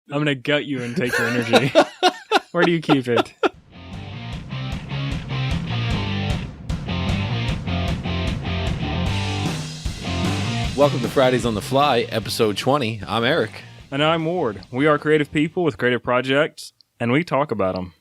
I'm going to gut you and take your energy. Where do you keep it? Welcome to Fridays on the Fly, episode 20. I'm Eric. And I'm Ward. We are creative people with creative projects, and we talk about them.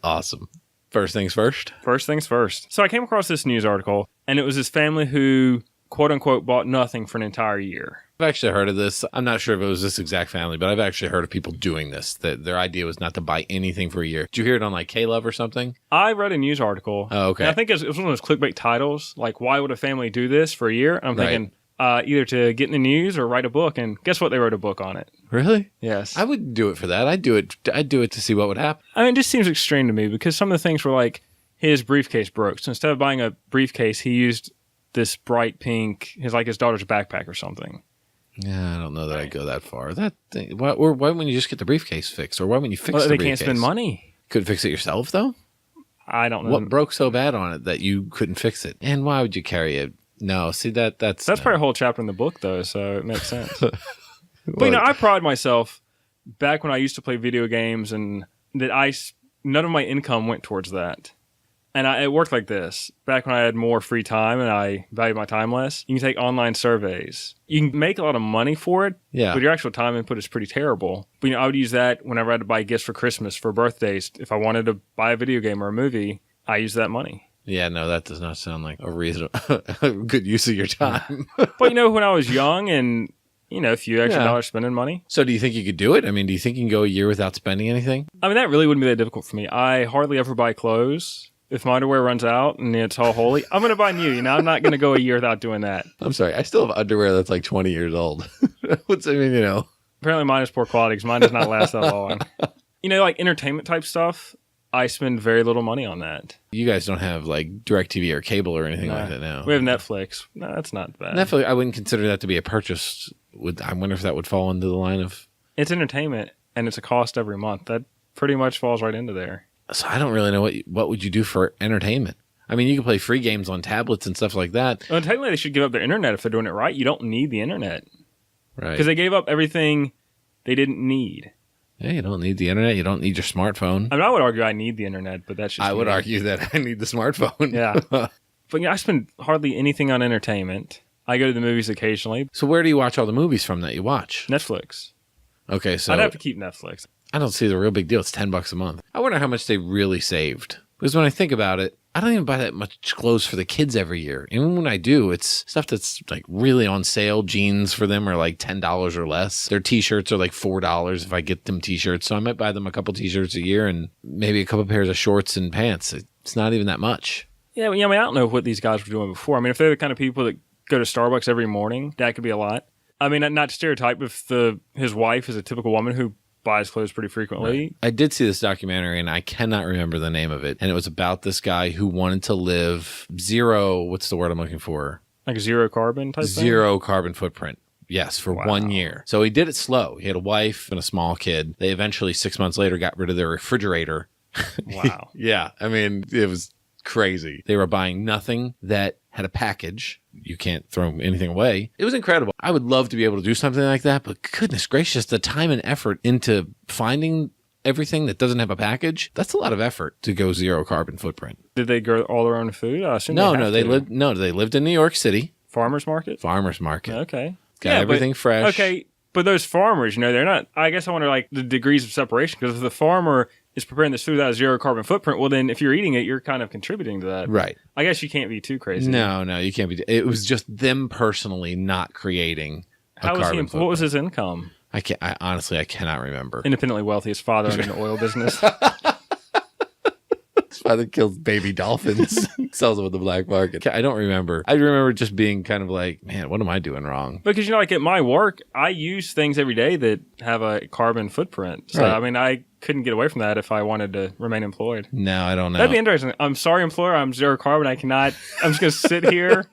Awesome. First things first. First things first. So I came across this news article, and it was this family who, quote unquote, bought nothing for an entire year. I've actually heard of this. I'm not sure if it was this exact family, but I've actually heard of people doing this, that their idea was not to buy anything for a year. Did you hear it on like K-Love or something? I read a news article. Oh, okay. And I think it was one of those clickbait titles, like, why would a family do this for a year? And I'm thinking, either to get in the news or write a book. And guess what? They wrote a book on it. Really? Yes. I wouldn't do it for that. I'd do it to see what would happen. I mean, it just seems extreme to me because some of the things were like, his briefcase broke. So instead of buying a briefcase, he used this bright pink, his daughter's backpack or something. Yeah, I don't know that I'd go that far. Why wouldn't you just get the briefcase fixed? Or why wouldn't you fix the briefcase? They can't spend money. Couldn't fix it yourself, though? I don't know. What broke so bad on it that you couldn't fix it? And why would you carry it? No, see, that's probably a whole chapter in the book, though, so it makes sense. But, I pride myself, back when I used to play video games, and that none of my income went towards that. And it worked like this. Back when I had more free time and I valued my time less, you can take online surveys. You can make a lot of money for it, but your actual time input is pretty terrible. But I would use that whenever I had to buy gifts for Christmas, for birthdays. If I wanted to buy a video game or a movie, I used that money. Yeah, no, that does not sound like a reasonable, good use of your time. But when I was young and a few extra dollars spending money. So do you think you could do it? I mean, do you think you can go a year without spending anything? I mean, that really wouldn't be that difficult for me. I hardly ever buy clothes. If my underwear runs out and it's all holy, I'm going to buy new. I'm not going to go a year without doing that. I'm sorry. I still have underwear that's like 20 years old. Apparently mine is poor quality because mine does not last that long. Like entertainment type stuff, I spend very little money on that. You guys don't have like DirecTV or cable or anything like that now. We have Netflix. No, that's not bad. Netflix, I wouldn't consider that to be a purchase. I wonder if that would fall into the line of... It's entertainment and it's a cost every month. That pretty much falls right into there. So I don't really know what would you do for entertainment. I mean, you can play free games on tablets and stuff like that. Well, technically, they should give up their internet if they're doing it right. You don't need the internet. Right. Because they gave up everything they didn't need. Yeah, you don't need the internet. You don't need your smartphone. I mean, I would argue I need the internet, but that's just I would argue that I need the smartphone. Yeah. But I spend hardly anything on entertainment. I go to the movies occasionally. So where do you watch all the movies from that you watch? Netflix. Okay, so... I'd have to keep Netflix. I don't see the real big deal. It's $10 a month. I wonder how much they really saved. Because when I think about it, I don't even buy that much clothes for the kids every year. And when I do, it's stuff that's like really on sale. Jeans for them are like $10 or less. Their t-shirts are like $4 if I get them t-shirts. So I might buy them a couple t-shirts a year and maybe a couple pairs of shorts and pants. It's not even that much. Yeah, I mean, I don't know what these guys were doing before. I mean, if they're the kind of people that go to Starbucks every morning, that could be a lot. I mean, not to stereotype, if his wife is a typical woman who buys clothes pretty frequently. Right. I did see this documentary, and I cannot remember the name of it. And it was about this guy who wanted to live zero, what's the word I'm looking for? Like a zero carbon type thing? Zero carbon footprint. Yes, for 1 year. So he did it slow. He had a wife and a small kid. They eventually, 6 months later, got rid of their refrigerator. Wow. Yeah. I mean, it was crazy. They were buying nothing that had a package. You can't throw anything away. It was incredible. I would love to be able to do something like that, but goodness gracious, the time and effort into finding everything that doesn't have a package, that's a lot of effort to go zero carbon footprint. Did they grow all their own food? I assume they lived in New York City. Farmers market? Farmers market. Okay. Got everything fresh. Okay, but those farmers, they're not, I guess I wonder like the degrees of separation, because if the farmer is preparing this food without a zero carbon footprint, well then if you're eating it, you're kind of contributing to that. Right. I guess you can't be too crazy. No, you can't be. It was just them personally not creating a carbon footprint. What was his income? I honestly cannot remember. Independently wealthy. His father owned an oil business. His father kills baby dolphins, sells them at the black market. I don't remember. I remember just being kind of like, man, what am I doing wrong? Because, like at my work, I use things every day that have a carbon footprint. So, right. I mean, I couldn't get away from that if I wanted to remain employed. No, I don't know. That'd be interesting. I'm sorry, employer. I'm zero carbon. I'm just going to sit here.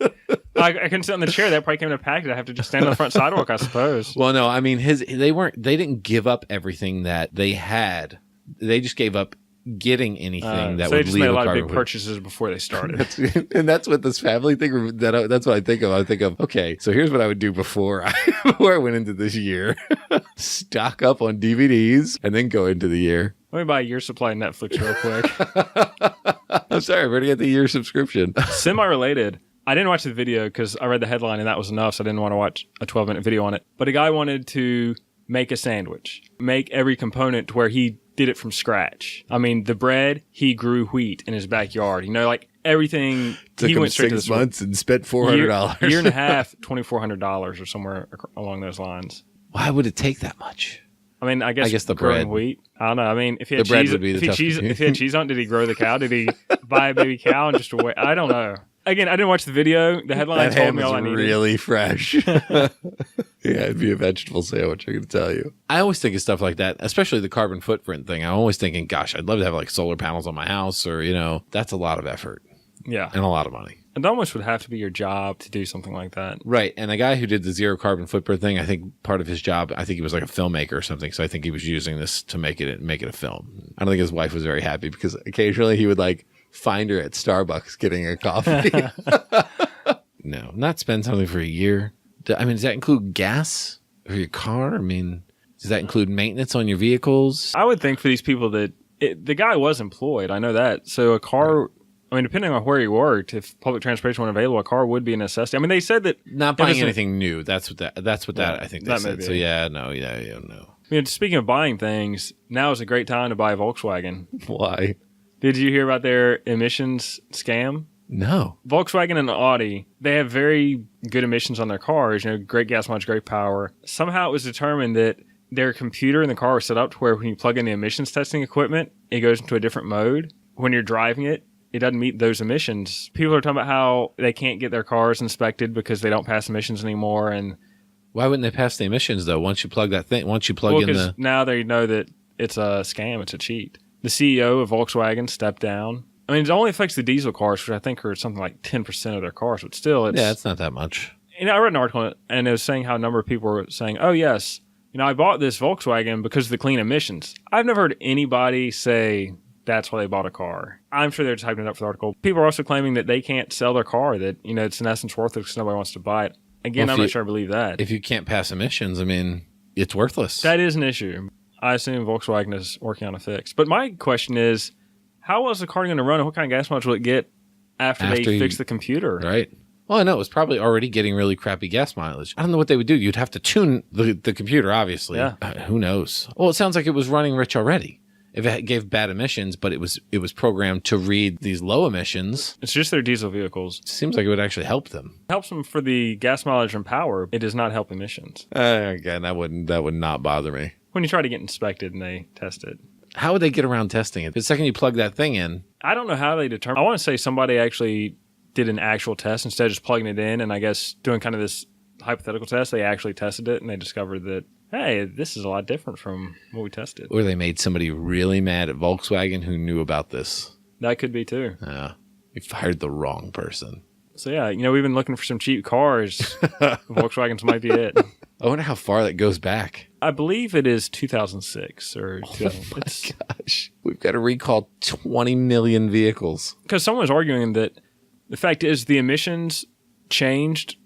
I couldn't sit on the chair. That probably came in a package. I have to just stand on the front sidewalk, I suppose. Well, no, I mean, they didn't give up everything that they had. They just gave up getting anything that so they would just leave made a a lot of carbon big footprint. purchases before they started. And that's what this family thing, that's what I think of. I think of, okay, so here's what I would do before before I went into this year. Stock up on DVDs and then go into the year. Let me buy a year's supply of Netflix real quick. I'm sorry, I'm going to get the year subscription. Semi-related. I didn't watch the video because I read the headline and that was enough, so I didn't want to watch a 12-minute video on it. But a guy wanted to make a sandwich, make every component to where he did it from scratch. I mean, the bread, he grew wheat in his backyard. You know, like everything, Took he him went straight to the 6 months and spent $400. Year and a half, $2,400 or somewhere along those lines. Why would it take that much? I mean, I guess the growing bread. wheat. I don't know. I mean, if he had The bread cheese, would be the tough if he had cheese on, it, did he grow the cow? Did he buy a baby cow and just wait? I don't know. Again, I didn't watch the video. The headline told me all I needed. Really fresh. Yeah, it'd be a vegetable sandwich, I can tell you. I always think of stuff like that, especially the carbon footprint thing. I'm always thinking, gosh, I'd love to have like solar panels on my house, or, that's a lot of effort. Yeah. And a lot of money. It almost would have to be your job to do something like that. Right. And the guy who did the zero carbon footprint thing, I think part of his job, I think he was like a filmmaker or something. So I think he was using this to make it a film. I don't think his wife was very happy because occasionally he would like find her at Starbucks getting a coffee. No, not spend something for a year. I mean, does that include gas for your car? I mean, does that include maintenance on your vehicles? I would think for these people that the guy was employed. I know that. So a car, I mean, depending on where he worked, if public transportation wasn't available, a car would be a necessity. I mean, they said that not buying anything new. That's what that I think they that said. So no. I mean, speaking of buying things, now is a great time to buy a Volkswagen. Why? Did you hear about their emissions scam? No. Volkswagen and Audi, they have very good emissions on their cars, great gas mileage, great power. Somehow it was determined that their computer in the car was set up to where when you plug in the emissions testing equipment, it goes into a different mode. When you're driving it, it doesn't meet those emissions. People are talking about how they can't get their cars inspected because they don't pass emissions anymore. And why wouldn't they pass the emissions though? Once you plug that thing, in now they know that it's a scam, it's a cheat. The CEO of Volkswagen stepped down. I mean, it only affects the diesel cars, which I think are something like 10% of their cars, but still, it's not that much. I read an article and it was saying how a number of people were saying, "Oh yes, I bought this Volkswagen because of the clean emissions." I've never heard anybody say that's why they bought a car. I'm sure they're just hyping it up for the article. People are also claiming that they can't sell their car, that it's in essence worthless because nobody wants to buy it. Again, I'm not sure I believe that. If you can't pass emissions, I mean, it's worthless. That is an issue. I assume Volkswagen is working on a fix. But my question is, how was the car going to run and what kind of gas mileage will it get after they fix the computer? Right. Well, I know. It was probably already getting really crappy gas mileage. I don't know what they would do. You'd have to tune the computer, obviously. Yeah. Who knows? Well, it sounds like it was running rich already. If it gave bad emissions, but it was programmed to read these low emissions. It's just their diesel vehicles. It seems like it would actually help them. It helps them for the gas mileage and power. It does not help emissions. Again, that would not bother me. When you try to get inspected and they test it. How would they get around testing it? The second you plug that thing in. I don't know how they determine. I want to say somebody actually did an actual test instead of just plugging it in and I guess doing kind of this hypothetical test. They actually tested it and they discovered that, hey, this is a lot different from what we tested. Or they made somebody really mad at Volkswagen who knew about this. That could be too. Yeah. You fired the wrong person. So yeah, we've been looking for some cheap cars. Volkswagens might be it. I wonder how far that goes back. I believe it is 2006 or 2000. Oh my gosh. We've got to recall 20 million vehicles. Because someone was arguing that the fact is the emissions changed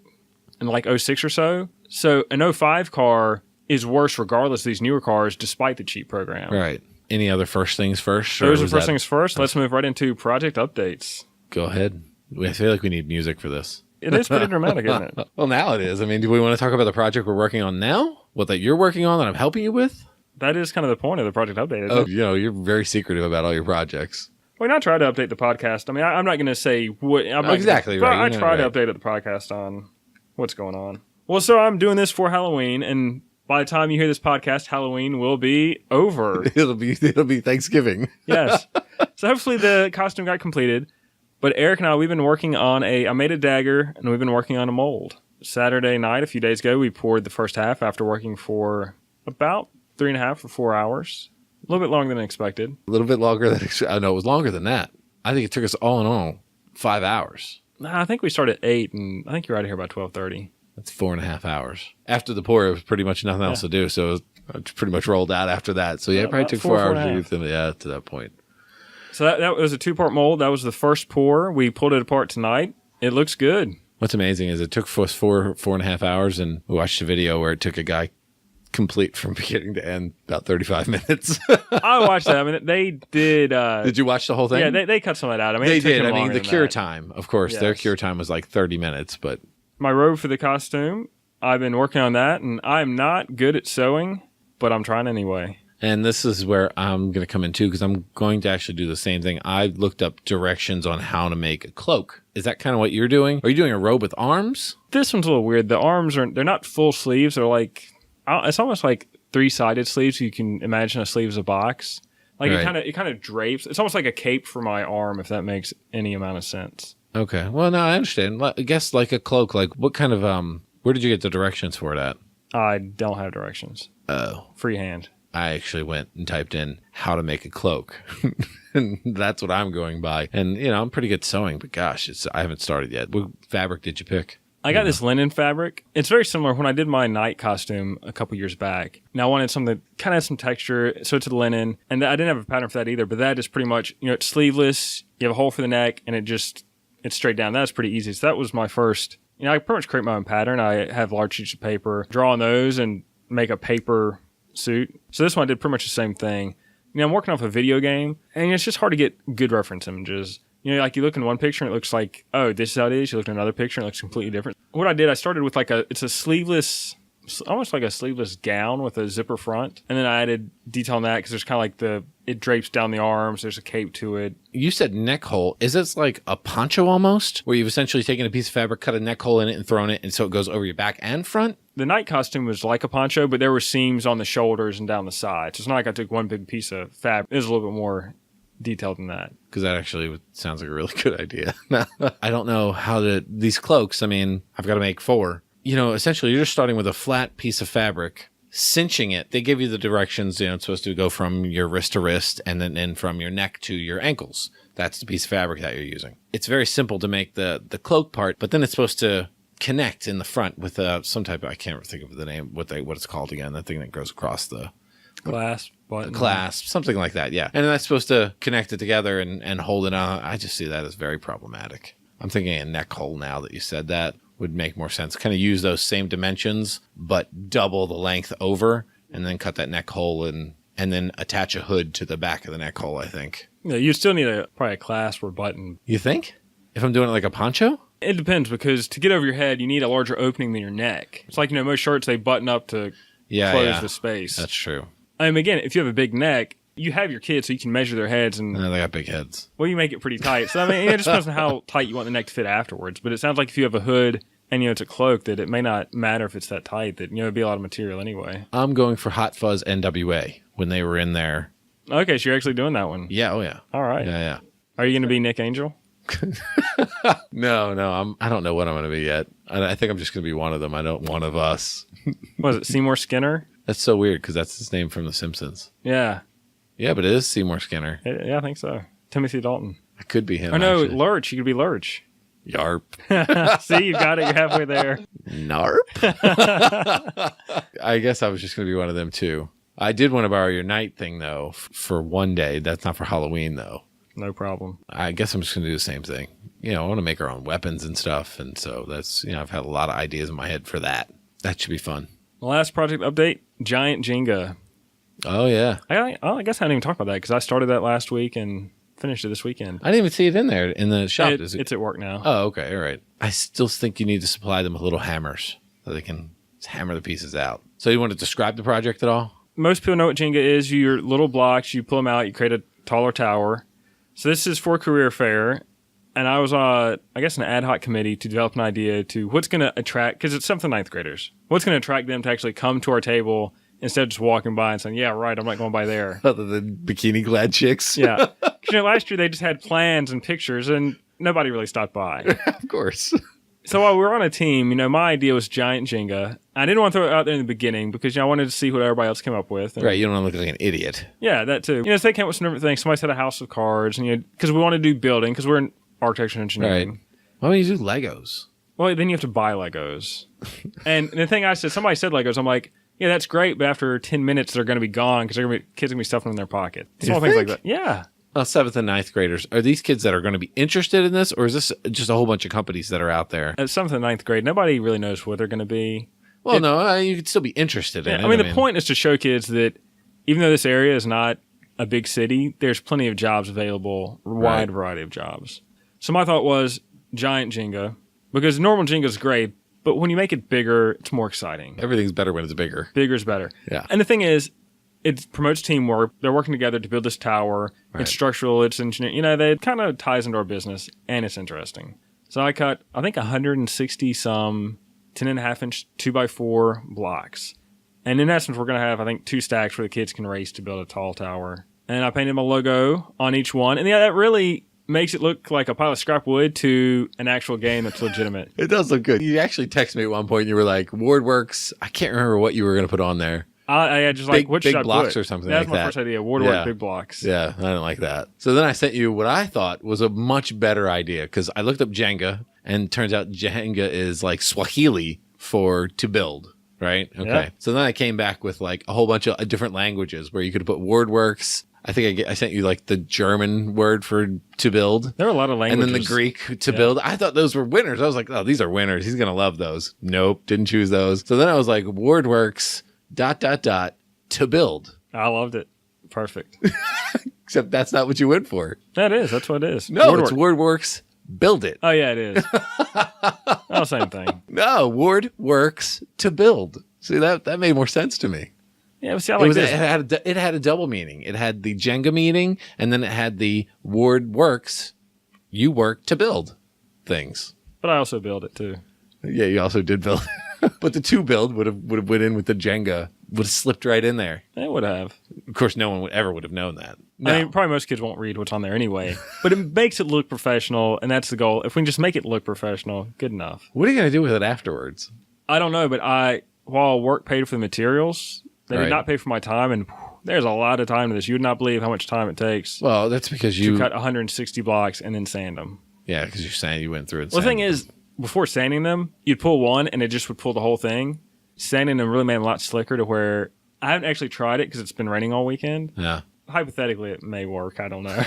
in like 06 or so. So an 05 car is worse regardless of these newer cars despite the cheap program. Right. Any other first things first? Those are first things first. Let's move right into project updates. Go ahead. I feel like we need music for this. It is pretty dramatic, isn't it? Well, now it is. I mean, do we want to talk about the project we're working on now? What that you're working on that I'm helping you with? That is kind of the point of the project update, isn't it? You're very secretive about all your projects. Well, I try to update the podcast. I mean, I'm not going to say what... Exactly right. I try to update the podcast on what's going on. Well, so I'm doing this for Halloween, and by the time you hear this podcast, Halloween will be over. It'll be Thanksgiving. Yes. So hopefully the costume got completed. But Eric and I, we've been working on I made a dagger, and we've been working on a mold. Saturday night, a few days ago, we poured the first half after working for about 3.5 or 4 hours. A little bit longer than expected. A little bit longer than I know. It was longer than that. I think it took us all in all 5 hours. Nah, I think we started at 8, and I think you're out of here by 12:30. That's 4.5 hours. After the pour, it was pretty much nothing else to do, so it was pretty much rolled out after that. So yeah, it probably took 4 hours to get them to that point. So that was a 2-part mold. That was the first pour. We pulled it apart tonight. It looks good. What's amazing is it took us 4.5 hours, and we watched a video where it took a guy complete from beginning to end about 35 minutes. I watched that. I mean, they did. Did you watch the whole thing? Yeah, they cut some of that out. I mean, they it took did. them I mean, longer the than cure that. time, of course, their cure time was like 30 minutes, but my robe for the costume, I've been working on that, and I'm not good at sewing, but I'm trying anyway. And this is where I'm going to come in too, because I'm going to actually do the same thing. I've looked up directions on how to make a cloak. Is that kind of what you're doing? Are you doing a robe with arms? This one's a little weird. The arms they're not full sleeves. They're like, it's almost like 3-sided sleeves. You can imagine a sleeve as a box. Like Right. it kind of drapes. It's almost like a cape for my arm, if that makes any amount of sense. Okay. Well, no, I understand. I guess like a cloak, like what kind of, where did you get the directions for it at? I don't have directions. Oh. Freehand. I actually went and typed in how to make a cloak. And that's what I'm going by. And, I'm pretty good sewing, but gosh, I haven't started yet. What fabric did you pick? I got this linen fabric. It's very similar when I did my night costume a couple years back. Now, I wanted something that kind of had some texture, so it's a linen. And I didn't have a pattern for that either, but that is pretty much, it's sleeveless, you have a hole for the neck, and it's straight down. That's pretty easy. So that was my first, I pretty much create my own pattern. I have large sheets of paper, draw on those, and make a paper suit. So this one I did pretty much the same thing. I'm working off a video game, and it's just hard to get good reference images. Like you look in one picture and it looks like, oh, this is how it is. You look in another picture and it looks completely different. What I did, I started with it's a sleeveless, almost like a sleeveless gown with a zipper front. And then I added detail on that because there's kind of like it drapes down the arms. There's a cape to it. You said neck hole. Is this like a poncho almost? Where you've essentially taken a piece of fabric, cut a neck hole in it and thrown it, and so it goes over your back and front? The night costume was like a poncho, but there were seams on the shoulders and down the sides. So it's not like I took one big piece of fabric. It was a little bit more detailed than that. Because that actually sounds like a really good idea. I don't know these cloaks, I've got to make 4. Essentially you're just starting with a flat piece of fabric, cinching it. They give you the directions, it's supposed to go from your wrist to wrist and then from your neck to your ankles. That's the piece of fabric that you're using. It's very simple to make the cloak part, but then it's supposed to connect in the front with some type of, I can't think of the name, what it's called again, that thing that goes across the Clasp, button. Clasp, something like that, yeah. And then that's supposed to connect it together and hold it on. I just see that as very problematic. I'm thinking a neck hole now that you said that would make more sense. Kind of use those same dimensions, but double the length over, and then cut that neck hole and then attach a hood to the back of the neck hole, I think. Yeah, you still need probably a clasp or button. You think? If I'm doing it like a poncho? It depends, because to get over your head, you need a larger opening than your neck. It's like, most shirts, they button up to close the space. That's true. Again, if you have a big neck, you have your kids so you can measure their heads. And they got big heads. Well, you make it pretty tight. So, it just depends on how tight you want the neck to fit afterwards. But it sounds like if you have a hood and, it's a cloak, that it may not matter if it's that tight, that, it'd be a lot of material anyway. I'm going for Hot Fuzz NWA when they were in there. Okay, so you're actually doing that one. Yeah, oh yeah. All right. Yeah. Are you going to be Nick Angel? No, I don't know what I'm going to be yet. I think I'm just going to be one of them. I don't one of us. Was it Seymour Skinner? That's so weird because that's his name from The Simpsons. Yeah. Yeah, but it is Seymour Skinner. Yeah, I think so. Timothy Dalton. I could be him. Oh, no, actually. Lurch. You could be Lurch. Yarp. See, you got it. You're halfway there. Narp. I guess I was just going to be one of them too. I did want to borrow your night thing though for one day. That's not for Halloween though. No problem. I guess I'm just going to do the same thing. I want to make our own weapons and stuff. And so that's, I've had a lot of ideas in my head for that. That should be fun. Last project update, Giant Jenga. Oh, yeah. I guess I didn't even talk about that because I started that last week and finished it this weekend. I didn't even see it in there in the shop. It's at work now. Oh, okay. All right. I still think you need to supply them with little hammers so they can hammer the pieces out. So you want to describe the project at all? Most people know what Jenga is. Your little blocks, you pull them out, you create a taller tower. So this is for career fair. And I was on, I guess, an ad hoc committee to develop an idea to what's going to attract, because it's something ninth graders. What's going to attract them to actually come to our table instead of just walking by and saying, yeah, right, I'm not going by there. Other than bikini-clad chicks? Yeah. Last year they just had plans and pictures and nobody really stopped by. Of course. So while we were on a team, my idea was Giant Jenga. I didn't want to throw it out there in the beginning because I wanted to see what everybody else came up with. And, right, you don't want to look like an idiot. Yeah, that too. So they came up with some different things. Somebody said a house of cards, and because we want to do building, because we're in architecture and engineering. Right. Why don't you do Legos? Well, then you have to buy Legos. And the thing somebody said Legos, I'm like, yeah, that's great, but after 10 minutes they're going to be gone because kids are going to be stuffing them in their pocket. Small things like that. Yeah. 7th and 9th graders. Are these kids that are going to be interested in this, or is this just a whole bunch of companies that are out there? At 7th and 9th grade, nobody really knows what they're going to be. Well, you could still be interested in it. I mean, the point is to show kids that even though this area is not a big city, there's plenty of jobs available, a wide variety of jobs. So my thought was giant Jenga, because normal Jenga is great, but when you make it bigger, it's more exciting. Everything's better when it's bigger. Bigger is better. Yeah. And the thing is, it promotes teamwork. They're working together to build this tower. Right. It's structural. It's engineering. You know, it kind of ties into our business, and it's interesting. So I cut, I think, 160 some 10.5-inch 2x4 blocks. And in essence, we're going to have, I think, 2 stacks where the kids can race to build a tall tower. And I painted my logo on each one. And yeah, that really makes it look like a pile of scrap wood to an actual game that's legitimate. It does look good. You actually texted me at one point and you were like, WardWorks, I can't remember what you were going to put on there. I just like, what should I put? Big blocks or something like that. That's my first idea, WardWorks big blocks. Yeah, I didn't like that. So then I sent you what I thought was a much better idea, because I looked up Jenga, and it turns out Jenga is like Swahili for to build, right? Okay. Yeah. So then I came back with like a whole bunch of different languages where you could put WordWorks. I think I sent you like the German word for to build. There are a lot of languages. And then the Greek to build. I thought those were winners. I was like, oh, these are winners. He's going to love those. Nope, didn't choose those. So then I was like, WordWorks ... to build. I loved it. Perfect. Except that's not what you went for. That is. That's what it is. No, it's WordWorks. Build it. Oh, yeah, it is. Oh, same thing. No, WordWorks to build. See, that made more sense to me. Yeah, see, I like this. It had a double meaning. It had the Jenga meaning, and then it had the WordWorks. You work to build things. But I also build it too. Yeah, you also did build it. But the to build would have went in with the Jenga. Would have slipped right in there. It would have. Of course, no one would have known that. No. I mean, probably most kids won't read what's on there anyway. But it makes it look professional, and that's the goal. If we can just make it look professional, good enough. What are you going to do with it afterwards? I don't know, but while work paid for the materials, they did not pay for my time, and there's a lot of time to this. You would not believe how much time it takes. Well, that's because you cut 160 blocks and then sand them. Yeah, because you're saying you went through it. Well, the thing is, before sanding them, you'd pull one, and it just would pull the whole thing. Sanding them really made them a lot slicker to where I haven't actually tried it because it's been raining all weekend. Yeah. Hypothetically, it may work. I don't know.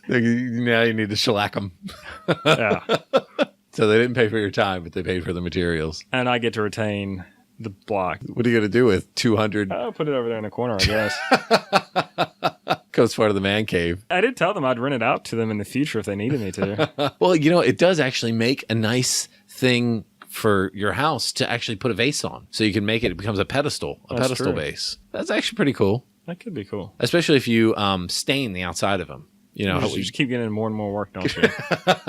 Now you need to shellac them. Yeah. So they didn't pay for your time, but they paid for the materials. And I get to retain the block. What are you going to do with 200? I'll put it over there in the corner, I guess. Comes part of the man cave. I did tell them I'd rent it out to them in the future if they needed me to. Well, it does actually make a nice thing for your house to actually put a vase on. So you can make it becomes a pedestal vase. That's actually pretty cool. That could be cool. Especially if you stain the outside of them. You just keep getting more and more work, don't you?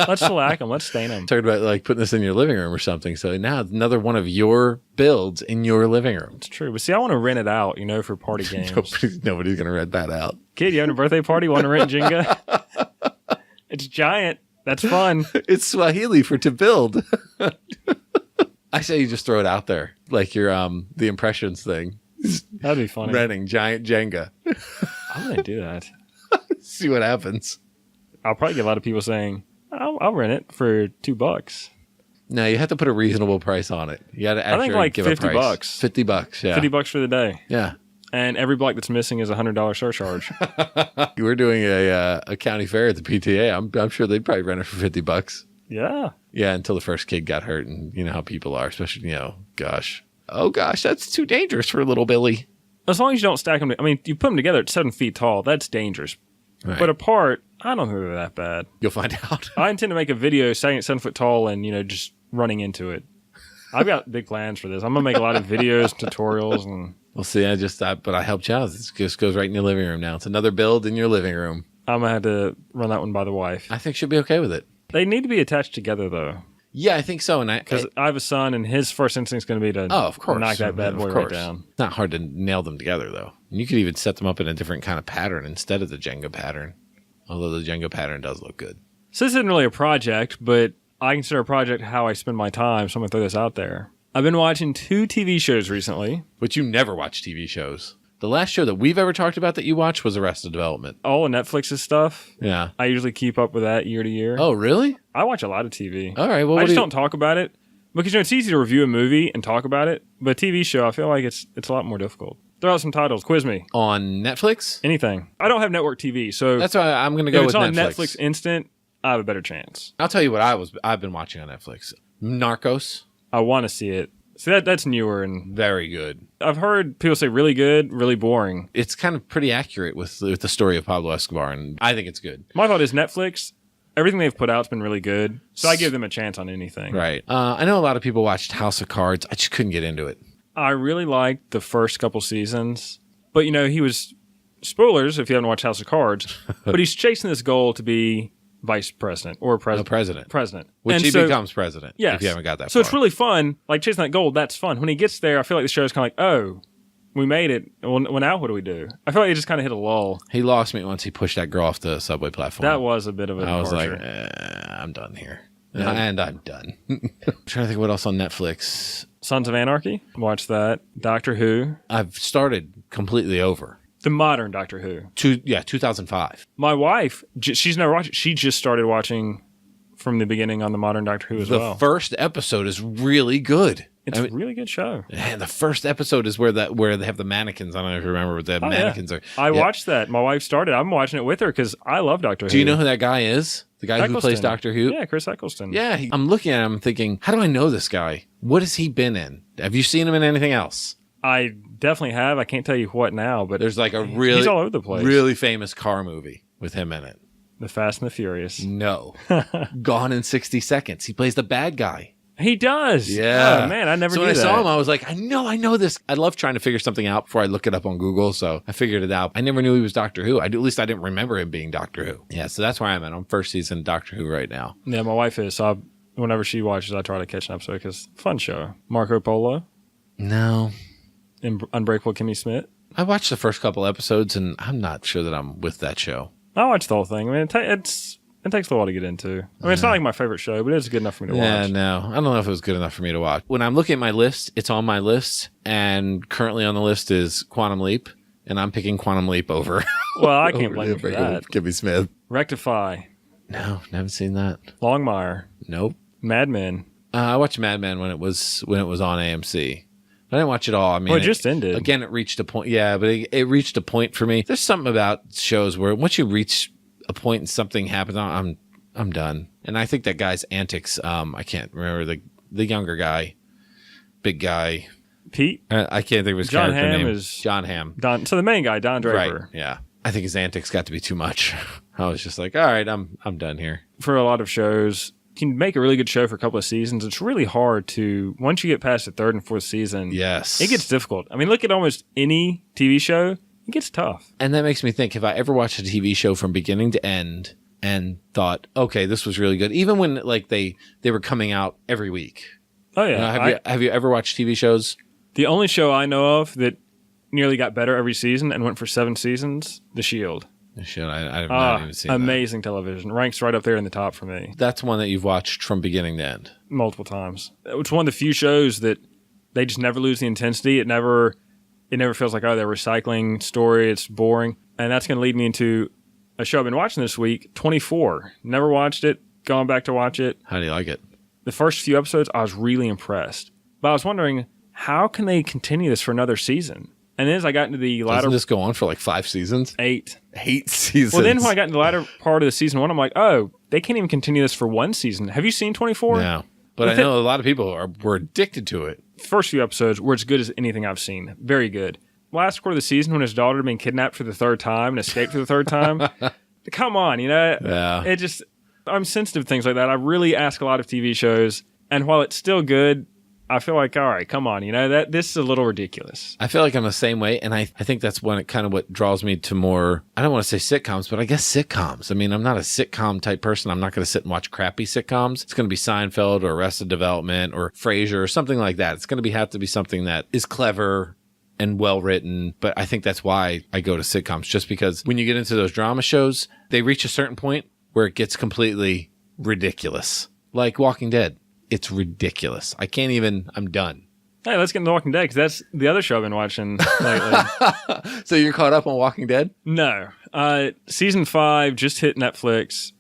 Let's shellac them. Let's stain them. Talked about like putting this in your living room or something. So now another one of your builds in your living room. It's true. But see, I want to rent it out, for party games. Nobody's going to rent that out. Kid, you having a birthday party? Want to rent Jenga? It's giant. That's fun. It's Swahili for to build. I say you just throw it out there, like your the impressions thing. That'd be funny. Renting giant Jenga. I'm going to do that. See what happens. I'll probably get a lot of people saying, I'll rent it for $2. No, you have to put a reasonable price on it. You got to actually give $50. a price. $50, yeah. $50 for the day. Yeah. And every block that's missing is a $100 surcharge. We're doing a county fair at the PTA. I'm sure they'd probably rent it for $50. Yeah. Yeah, until the first kid got hurt, and you know how people are, especially, gosh. Oh, gosh, that's too dangerous for little Billy. As long as you don't stack them. I mean, you put them together at 7 feet tall. That's dangerous. Right. But apart, I don't think they're that bad. You'll find out. I intend to make a video stacking at 7 foot tall and, just running into it. I've got big plans for this. I'm going to make a lot of videos, tutorials, and... Well, see, but I helped you out. It just goes right in your living room now. It's another build in your living room. I'm going to have to run that one by the wife. I think she'll be okay with it. They need to be attached together, though. Yeah, I think so. Because I have a son, and his first instinct is going to be to of course. knock that bad boy right down. It's not hard to nail them together, though. And you could even set them up in a different kind of pattern instead of the Jenga pattern. Although the Jenga pattern does look good. So this isn't really a project, but I consider a project how I spend my time, so I'm going to throw this out there. I've been watching 2 TV shows recently. But you never watch TV shows. The last show that we've ever talked about that you watched was Arrested Development. All of Netflix's stuff. Yeah. I usually keep up with that year to year. Oh, really? I watch a lot of TV. All right. Well, I just don't talk about it because it's easy to review a movie and talk about it. But a TV show, I feel like it's a lot more difficult. Throw out some titles. Quiz me. On Netflix? Anything. I don't have network TV, so That's why I'm going to go if with it's on Netflix. Netflix Instant, I have a better chance. I'll tell you what I've been watching on Netflix. Narcos. I want to see it. See, that's newer, and Very good. I've heard people say really good, really boring. It's kind of pretty accurate with the story of Pablo Escobar, and I think it's good. My thought is Netflix, everything they've put out's been really good, so I give them a chance on anything. Right. I know a lot of people watched House of Cards. I just couldn't get into it. I really liked the first couple seasons, but he was, spoilers if you haven't watched House of Cards, but he's chasing this goal to be vice president or president. Which And he so- becomes president. Yes. If you haven't got that So far. it's really fun. Like chasing that goal, that's fun. When he gets there, I feel like the show's kind of like, oh, we made it. Well, now what do we do? I feel like it just kind of hit a lull. He lost me once he pushed that girl off the subway platform. That was a bit of a I was like, departure. I'm done here. Yeah. And I'm done. I'm trying to think what else on Netflix. Sons of Anarchy, watch that. Doctor Who, I've started completely over. the modern Doctor Who. 2005. My wife, she's never watched it. She just started watching from the beginning on the modern Doctor Who as The well. first episode is really good. It's a really good show. And the first episode is where they have the mannequins. I don't know if you remember what the mannequins are. I watched that. My wife started. I'm watching it with her because I love Doctor Who. Do you know who that guy is? The guy who plays Eccleston. Doctor Who? Yeah, Chris Eccleston. Yeah. I'm looking at him thinking, how do I know this guy? What has he been in? Have you seen him in anything else? I definitely have. I can't tell you what now, but There's like a he's all over the place. really famous car movie with him in it. The Fast and the Furious. No. Gone in 60 Seconds. He plays the bad guy. He does. Yeah. Oh, man, I never so knew when I that. saw him, I was like, I know this. I love trying to figure something out before I look it up on Google. So I figured it out. I never knew he was Doctor Who. At least I didn't remember him being Doctor Who. Yeah, so that's where I'm at. I'm first season Doctor Who right now. Yeah, my wife is. So whenever she watches, I try to catch an episode because fun show. Marco Polo, No. Unbreakable Kimmy Schmidt. I watched the first couple episodes, and I'm not sure that I'm with that show. I watched the whole thing. I mean, it takes a while to get into. I mean, it's not like my favorite show, but it's good enough for me to Yeah, watch. no. I don't know if it was good enough for me to watch. When I'm looking at my list, it's on my list, and currently on the list is Quantum Leap, and I'm picking Quantum Leap over. Well, I can't blame you for that. Kimmy Smith. Rectify, No, never seen that. Longmire, Nope. Mad Men. I watched Mad Men when it was on AMC. I didn't watch it all. I mean, Well, it just ended. Again, it reached a point. Yeah, but it reached a point for me. There's something about shows where once you reach a point and something happens, I'm done. And I think that guy's antics. I can't remember the younger guy, big guy. Pete. I can't think of his John character Hamm name. is John Hamm. Don. So the main guy, Don Draper. Right. Yeah. I think his antics got to be too much. I was just like, all right, I'm done here. For a lot of shows, you can make a really good show for a couple of seasons. It's really hard to, once you get past the third and fourth season, Yes. it gets difficult. I mean, look at almost any TV show, it gets tough. And that makes me think, if I ever watched a TV show from beginning to end and thought, okay, this was really good, even when like they were coming out every week. Oh, yeah. Have you ever watched TV shows? The only show I know of that nearly got better every season and went for 7 seasons, The Shield. Shit, I've not even seen that. Amazing television. Ranks right up there in the top for me. That's one that you've watched from beginning to end. Multiple times. It's one of the few shows that they just never lose the intensity. It never feels like, oh, they're recycling story. It's boring. And that's going to lead me into a show I've been watching this week, 24. Never watched it. Going back to watch it. How do you like it? The first few episodes, I was really impressed. But I was wondering, how can they continue this for another season? And then as I got into the latter... Doesn't this go on for like 5 seasons? 8. 8 seasons. Well, then when I got into the latter part of the season 1, I'm like, oh, they can't even continue this for 1 season. Have you seen 24? No. But I know a lot of people were addicted to it. First few episodes were as good as anything I've seen. Very good. Last quarter of the season when his daughter had been kidnapped for the 3rd time and escaped for the 3rd time. Come on, Yeah. It just... I'm sensitive to things like that. I really ask a lot of TV shows. And while it's still good... I feel like, all right, come on, this is a little ridiculous. I feel like I'm the same way, and I think that's when it kind of what draws me to more, I don't want to say sitcoms, but I guess sitcoms. I mean, I'm not a sitcom type person. I'm not going to sit and watch crappy sitcoms. It's going to be Seinfeld or Arrested Development or Frasier or something like that. It's going to have to be something that is clever and well written, but I think that's why I go to sitcoms, just because when you get into those drama shows, they reach a certain point where it gets completely ridiculous, like Walking Dead. It's ridiculous. I'm done. Hey, let's get into Walking Dead, because that's the other show I've been watching lately. So you're caught up on Walking Dead? No. Season 5 just hit Netflix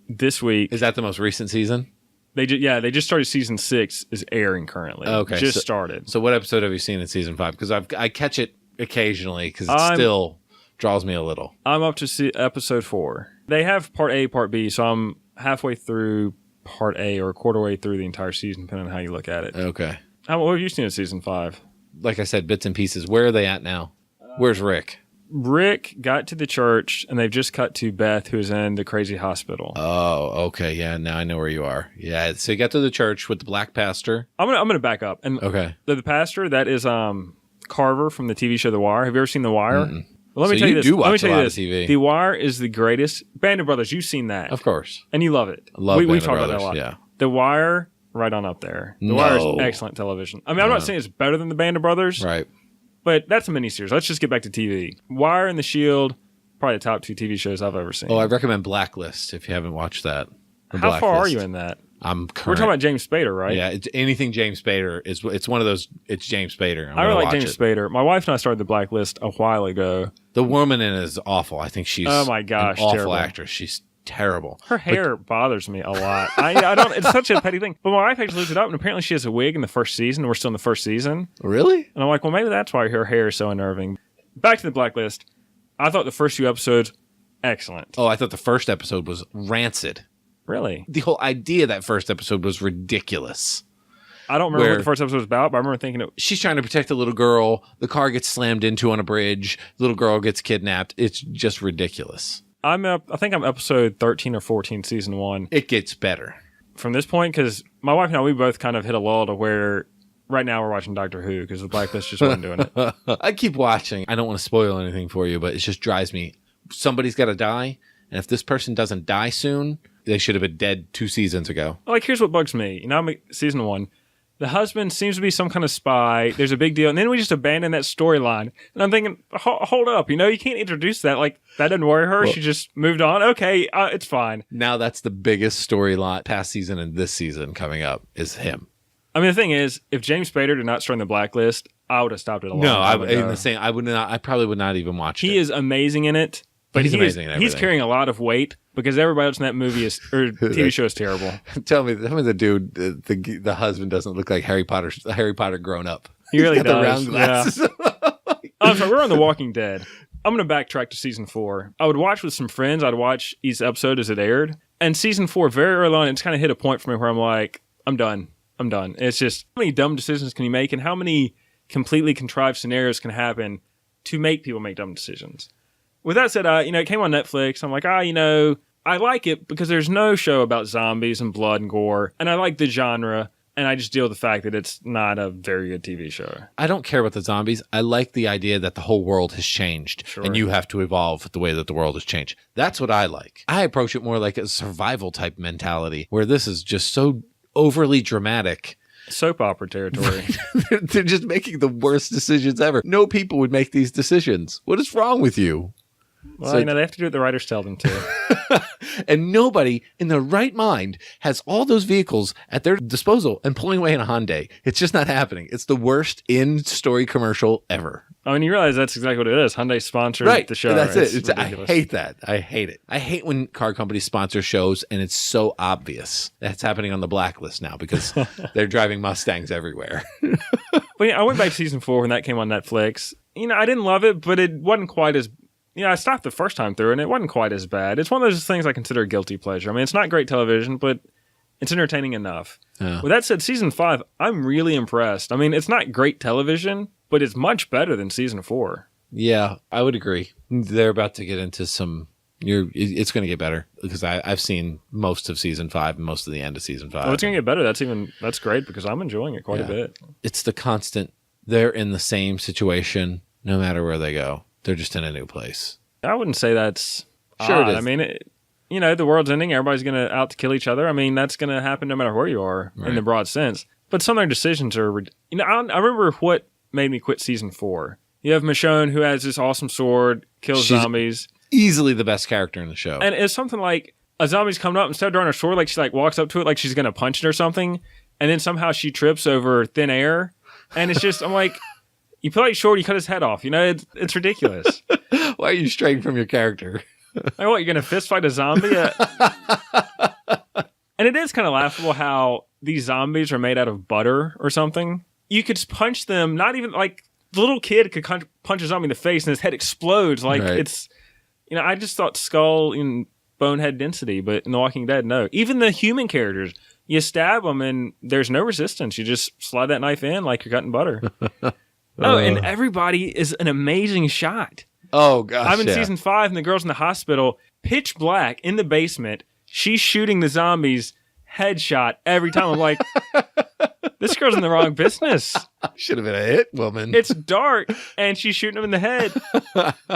this week. Is that the most recent season? They just started season 6 is airing currently. Okay. Just started. So what episode have you seen in season 5? Because I catch it occasionally because it still draws me a little. I'm up to episode 4. They have part A, part B, so I'm halfway through part A or a quarter way through the entire season, depending on how you look at it. Okay. What have you seen in season 5? Like I said, bits and pieces. Where are they at now? Where's Rick? Rick got to the church, and they've just cut to Beth, who's in the crazy hospital. Oh, okay. Yeah, now I know where you are. Yeah, so you got to the church with the black pastor. I'm gonna back up. And okay. The pastor, that is Carver from the TV show The Wire. Have you ever seen The Wire? Mm-mm. Well, let me So tell you you this. do watch Let me tell a you lot this. of TV. The Wire is the greatest. Band of Brothers, you've seen that. Of course. And you love it. I love Band We've of talked Brothers, about that a lot. yeah. The Wire, right on up there. The Wire is excellent television. I mean, I'm not saying it's better than the Band of Brothers. Right. But that's a miniseries. Let's just get back to TV. Wire and The Shield, probably the top 2 TV shows I've ever seen. Oh, I recommend Blacklist if you haven't watched that. How far are you in that? I'm current. We're talking about James Spader, right? Yeah, it's anything James Spader. It's one of those, it's James Spader. I really like James Spader. My wife and I started the Blacklist a while ago. The woman in it is awful. I think she's oh my gosh, an awful terrible actress. She's terrible. Her hair bothers me a lot. I don't. It's such a petty thing. But my wife actually looked it up, and apparently she has a wig in the first season. We're still in the first season. Really? And I'm like, well, maybe that's why her hair is so unnerving. Back to the Blacklist. I thought the first 2 episodes, excellent. Oh, I thought the first episode was rancid. Really? The whole idea of that first episode was ridiculous. I don't remember what the first episode was about, but I remember thinking she's trying to protect a little girl. The car gets slammed into on a bridge. The little girl gets kidnapped. It's just ridiculous. I think I'm episode 13 or 14, season 1. It gets better. From this point, because my wife and I, we both kind of hit a lull to where right now we're watching Doctor Who because the Blacklist just wasn't doing it. I keep watching. I don't want to spoil anything for you, but it just drives me. Somebody's got to die, and if this person doesn't die soon, they should have been dead 2 seasons ago. Like, here's what bugs me. You know, I'm season 1. The husband seems to be some kind of spy. There's a big deal. And then we just abandon that storyline. And I'm thinking, hold up. You know, you can't introduce that. Like, that didn't worry her. Well, she just moved on. Okay, it's fine. Now that's the biggest storyline past season and this season coming up is him. I mean, the thing is, if James Spader did not star in the Blacklist, I would have stopped it a long time ago. No, I would not. I probably would not even watch it. He is amazing in it. But he's amazing in everything. He's carrying a lot of weight because everybody else in that movie or TV show is terrible. Tell me the dude, the husband doesn't look like Harry Potter grown up. He really does. The round glasses. Yeah. I'm sorry, we're on The Walking Dead. I'm going to backtrack to season 4. I would watch with some friends. I'd watch each episode as it aired. And season 4, very early on, it's kind of hit a point for me where I'm like, I'm done. It's just, how many dumb decisions can you make and how many completely contrived scenarios can happen to make people make dumb decisions? With that said, it came on Netflix. I'm like, I like it because there's no show about zombies and blood and gore. And I like the genre. And I just deal with the fact that it's not a very good TV show. I don't care about the zombies. I like the idea that the whole world has changed. Sure. And you have to evolve with the way that the world has changed. That's what I like. I approach it more like a survival type mentality where this is just so overly dramatic. Soap opera territory. They're just making the worst decisions ever. No people would make these decisions. What is wrong with you? Well, they have to do what the writers tell them to. And nobody in their right mind has all those vehicles at their disposal and pulling away in a Hyundai. It's just not happening. It's the worst in-story commercial ever. I mean, you realize that's exactly what it is. Hyundai sponsored the show. That's it. I hate that. I hate it. I hate when car companies sponsor shows and it's so obvious. That's happening on the Blacklist now because they're driving Mustangs everywhere. But I went back to season 4 when that came on Netflix. I didn't love it, but it wasn't quite as... I stopped the first time through and it wasn't quite as bad. It's one of those things I consider a guilty pleasure. I mean, it's not great television, but it's entertaining enough. Yeah. With that said, season 5, I'm really impressed. I mean, it's not great television, but it's much better than season 4. Yeah, I would agree. They're about to get into some... It's going to get better because I've seen most of season 5 and most of the end of season 5. Oh, it's going to get better. That's great because I'm enjoying it quite a bit. It's the constant... They're in the same situation no matter where they go. They're just in a new place. I wouldn't say that's sure odd. it is. I mean, the world's ending. Everybody's going to out to kill each other. I mean, that's going to happen no matter where you are in the broad sense. But some of their decisions are... I remember what made me quit season 4. You have Michonne who has this awesome sword, kills zombies. Easily the best character in the show. And it's something like a zombie's coming up, instead of drawing her sword, like she walks up to it like she's going to punch it or something. And then somehow she trips over thin air. And it's just, I'm like... You play it short, you cut his head off. It's ridiculous. Why are you straying from your character? Like, what, you're going to fist fight a zombie? And it is kind of laughable how these zombies are made out of butter or something. You could punch them, not even like the little kid could punch a zombie in the face and his head explodes. Like, it's, I just thought skull and bonehead density, but in The Walking Dead, no. Even the human characters, you stab them and there's no resistance. You just slide that knife in like you're cutting butter. And everybody is an amazing shot. Oh, gosh. I'm in season 5 and the girl's in the hospital, pitch black in the basement. She's shooting the zombies, headshot every time. I'm like, this girl's in the wrong business. Should have been a hit woman. It's dark, and she's shooting him in the head.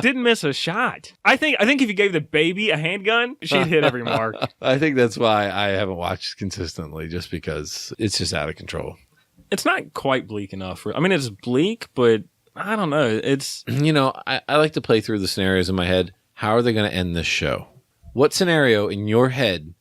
Didn't miss a shot. I think if you gave the baby a handgun, she'd hit every mark. I think that's why I haven't watched consistently, just because it's just out of control. It's not quite bleak enough. I mean, it's bleak, but I don't know. It's I like to play through the scenarios in my head. How are they going to end this show? What scenario in your head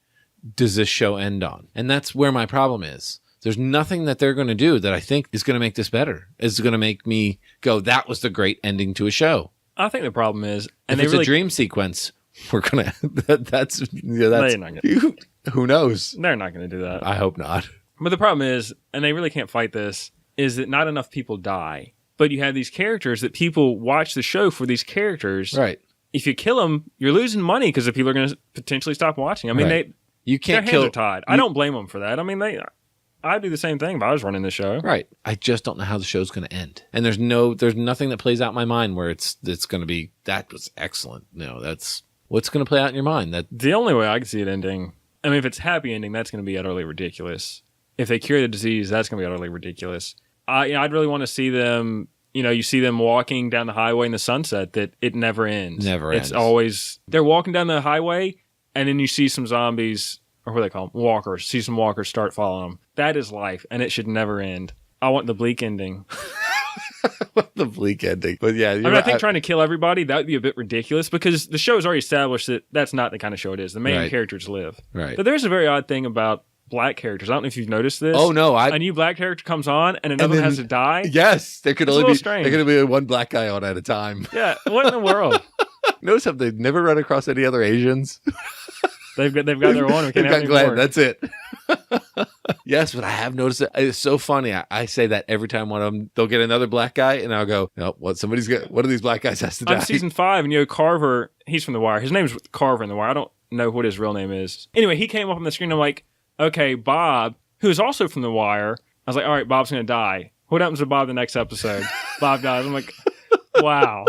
does this show end on? And that's where my problem is. There's nothing that they're going to do that I think is going to make this better. Is going to make me go, that was the great ending to a show. I think the problem is, and if it's a dream sequence, we're gonna. That's not gonna, who knows? They're not going to do that. I hope not. But the problem is, and they really can't fight this, is that not enough people die. But you have these characters that people watch the show for these characters. Right. If you kill them, you're losing money because the people are going to potentially stop watching. I mean, you can't their hands are tied. I don't blame them for that. I mean, I'd do the same thing if I was running the show. Right. I just don't know how the show's going to end. And there's nothing that plays out in my mind where it's going to be, that was excellent. No, that's what's going to play out in your mind. That the only way I can see it ending, I mean, if it's happy ending, that's going to be utterly ridiculous. If they cure the disease, that's going to be utterly ridiculous. I'd really want to see them, you see them walking down the highway in the sunset, that it never ends. Never ends. It's always, they're walking down the highway, and then you see some zombies, or what do they call them? Walkers. See some walkers start following them. That is life, and it should never end. I want the bleak ending. The bleak ending. But yeah, I think trying to kill everybody, that would be a bit ridiculous, because the show has already established that that's not the kind of show it is. The main characters live. Right. But there's a very odd thing about black characters. I don't know if you've noticed this. Oh, no. A new black character comes on, and another one has to die. Yes. There could only be strange. There could be one black guy on at a time. Yeah. What in the world? Notice how they've never run across any other Asians? They've got their own. We can't have any Glenn. more. That's it. Yes, but I have noticed it. It's so funny. I say that every time one of them, they'll get another black guy, and I'll go, no, one of these black guys has to die. On season 5, and Carver, he's from The Wire. His name's Carver in The Wire. I don't know what his real name is. Anyway, he came up on the screen. I'm like, okay, Bob, who's also from The Wire. I was like, all right, Bob's going to die. What happens to Bob the next episode? Bob dies. I'm like, wow.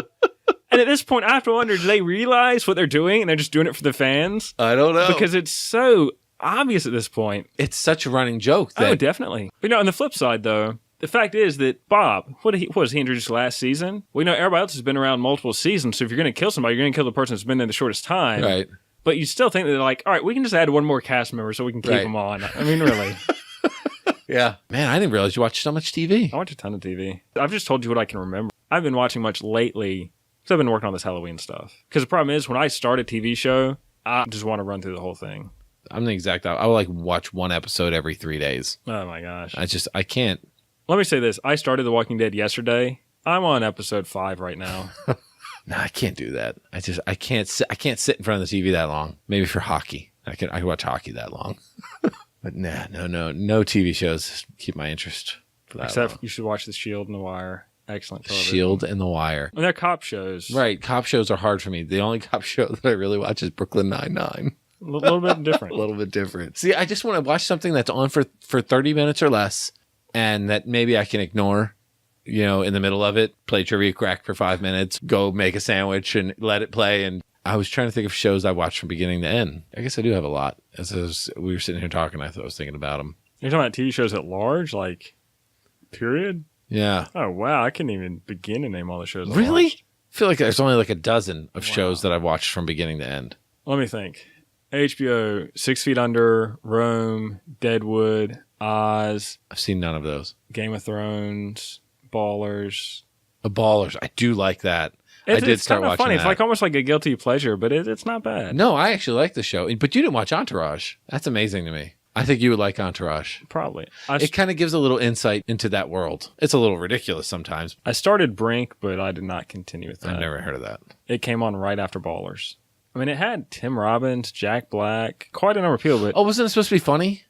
And at this point, I have to wonder, do they realize what they're doing and they're just doing it for the fans? I don't know. Because it's so obvious at this point. It's such a running joke. Oh, definitely. But on the flip side, though, the fact is that Bob, what was he introduced last season? We know everybody else has been around multiple seasons, so if you're going to kill somebody, you're going to kill the person that's been there the shortest time. Right. But you still think that they're like, all right, we can just add one more cast member so we can keep them on. I mean, really. Yeah. Man, I didn't realize you watched so much TV. I watch a ton of TV. I've just told you what I can remember. I've been watching much lately because I've been working on this Halloween stuff. Because the problem is, when I start a TV show, I just want to run through the whole thing. I'm the exact opposite. I would watch one episode every 3 days. Oh my gosh. I can't. Let me say this. I started The Walking Dead yesterday. I'm on episode 5 right now. No, I can't do that. I can't sit in front of the TV that long. Maybe for hockey. I can watch hockey that long. But no TV shows keep my interest for that Except long. You should watch The Shield and The Wire. Excellent television. Shield and The Wire. And they're cop shows. Right. Cop shows are hard for me. The only cop show that I really watch is Brooklyn Nine-Nine. A little bit different. A little bit different. See, I just want to watch something that's on for 30 minutes or less, and that maybe I can ignore, in the middle of it, play trivia crack for 5 minutes, go make a sandwich and let it play. And I was trying to think of shows I watched from beginning to end. I guess I do have a lot. We were sitting here talking, I was thinking about them. You're talking about TV shows at large? Period? Yeah. Oh, wow. I couldn't even begin to name all the shows I Really? watched. I feel like there's only a dozen of shows that I've watched from beginning to end. Let me think. HBO, 6 Feet Under, Rome, Deadwood, Oz. I've seen none of those. Game of Thrones, Ballers. Ballers. I do like that. I did start watching funny. that. It's almost like a guilty pleasure, but it's not bad. No, I actually like the show. But you didn't watch Entourage. That's amazing to me. I think you would like Entourage. Probably. It kind of gives a little insight into that world. It's a little ridiculous sometimes. I started Brink, but I did not continue with that. I've never heard of that. It came on right after Ballers. I mean, it had Tim Robbins, Jack Black, quite a number of people, but... Oh, wasn't it supposed to be funny?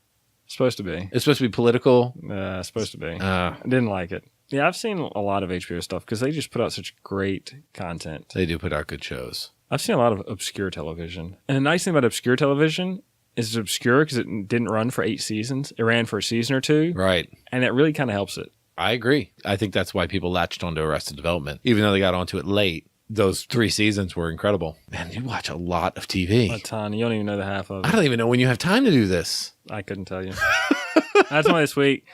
Supposed to be. It's supposed to be political? Supposed to be. I didn't like it. Yeah, I've seen a lot of HBO stuff because they just put out such great content. They do put out good shows. I've seen a lot of obscure television. And the nice thing about obscure television is it's obscure because it didn't run for 8 seasons. It ran for a season or 2. Right. And it really kind of helps it. I agree. I think that's why people latched onto Arrested Development. Even though they got onto it late, those 3 seasons were incredible. Man, you watch a lot of TV. A ton. You don't even know the half of it. I don't even know when you have time to do this. I couldn't tell you. I had someone this week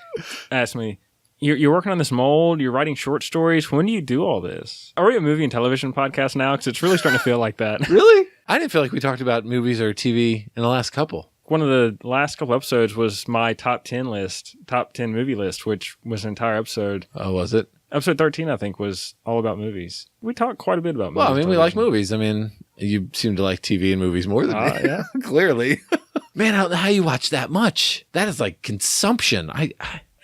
ask me, you're working on this mold, you're writing short stories. When do you do all this? Are we a movie and television podcast now? Because it's really starting to feel like that. Really? I didn't feel like we talked about movies or TV in the last couple. One of the last couple episodes was my top 10 movie list, which was an entire episode. Oh, was it? Episode 13, I think, was all about movies. We talked quite a bit about movies. Well, I mean, we like movies. I mean, you seem to like TV and movies more than me. Yeah. Clearly. Man, how you watch that much? That is like consumption.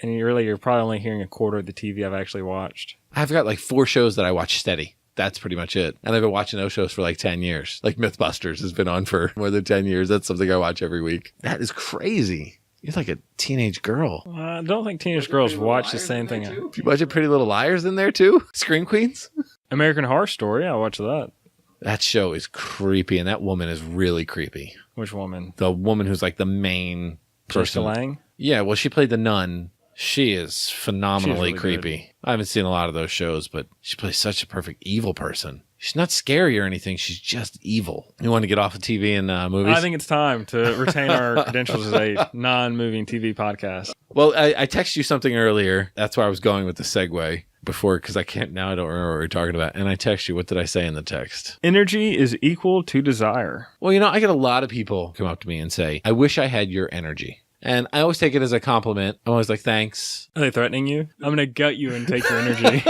And you're probably only hearing a quarter of the TV I've actually watched. I've got like 4 shows that I watch steady. That's pretty much it. And I've been watching those shows for like 10 years. Like Mythbusters has been on for more than 10 years. That's something I watch every week. That is crazy. You're like a teenage girl. I don't think teenage girls watch the same thing. Do you watch Pretty Little Liars in there too? Scream Queens? American Horror Story, I watch that. That show is creepy, and that woman is really creepy. Which woman? The woman who's like the main person. Jessica Lange? Yeah, well, she played the nun. She is phenomenally really creepy. good. I haven't seen a lot of those shows, but she plays such a perfect evil person. She's not scary or anything. She's just evil. You want to get off of TV and movies? I think it's time to retain our credentials as a non-moving TV podcast. Well, I texted you something earlier. That's where I was going with the segue before, because I don't remember what we were talking about. And I texted you. What did I say in the text? Energy is equal to desire. Well, I get a lot of people come up to me and say, I wish I had your energy. And I always take it as a compliment. I'm always like, thanks. Are they threatening you? I'm going to gut you and take your energy.